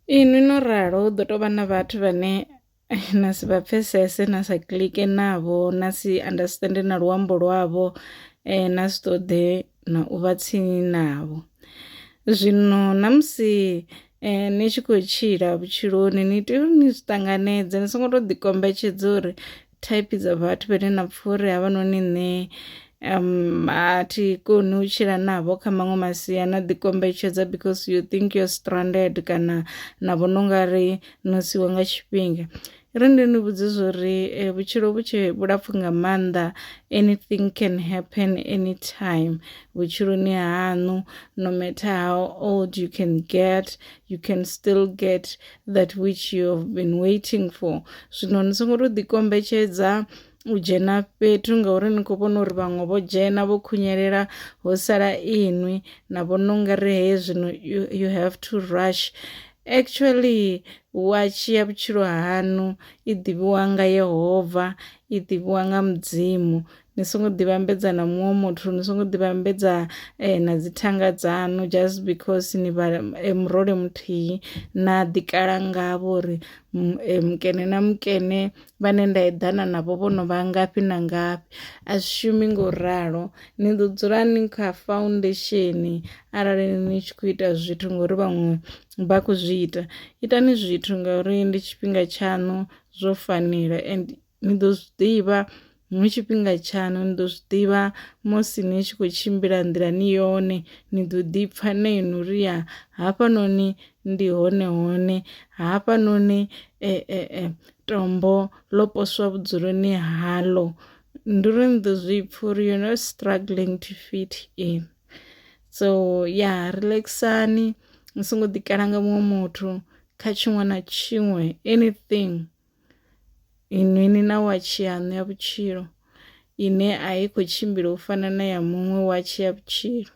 Inwi no ralo hu ḓo tou vha na vhathu vhane na si vha pfhesese na sa kiḽike navho na si understand na luambo lwavho na si ṱoḓe na u vha tsini navho. Zwino na musi ni tshi khou tshila vhutshiloni ni tea uri ni zwi ṱanganedze ni songo to ḓi kombetshedza uri thaiphi dza vhathu vhane na pfha uri havhanoni nṋe a thi koni u tshila navho kha maṅwe masia na ḓi kombetshedza because you think you're stranded kana na vhona ungari no siwa nga tshifhinga. Ri ndi ni vhudze zwori vhutshilo vhu tshe vhulapfhu nga maanḓa anything can happen anytime vhutshiloni haṋu no matter how old you can get you can still get that which you have been waiting for. Zwino ni songo to ḓi kombetshedza u dzhena fhethu ngauri ni khou vhona uri vhaṅwe vho dzhena vho khunyelela ho sala inwi na vhona ungari hezwino you have to rush. Actually wa dzhia vhutshilo haṋu i ḓivhiwa nga Yehova i ḓivhiwa nga mudzimu ni songo ḓi vhambedza na muṅwe muthu ni songo ḓi vhambedza na dzi thanga dzaṋu just because ni vha murole muthihi na ḓi kala ngavho uri mukene na mukene vhane nda eḓana navho vho no vha ngafhi na ngafhi. A zwi shumi ngo ralo ni ḓo dzula ni kha foundation arali ni tshi khou ita zwithu ngori vhaṅwe vha khou zwi itani zwithu ngauri ndi tshifhinga tshaṋu zwo fanela and ni ḓo zwi ḓivha hu tshifhinga tshaṋu ni ḓo zwi ḓivha musi ni tshi khou tshimbila nḓilani yone ni ḓo ḓi pfha na inwi uri ya hafhanoni ndi hone hone hafhanoni tombo ḽo poswa vhudzuloni haḽo ndi uri ni ḓo zwi pfha uri you're not struggling to fit in. So ya relaxani ni songo ḓi kala nga muṅwe muthu kha tshiṅwe na tshiṅwe anything inwi ni na watch yaṋu ya vhutshilo ine a i khou tshimbila u fana na ya muṅwe watch ya vhutshilo.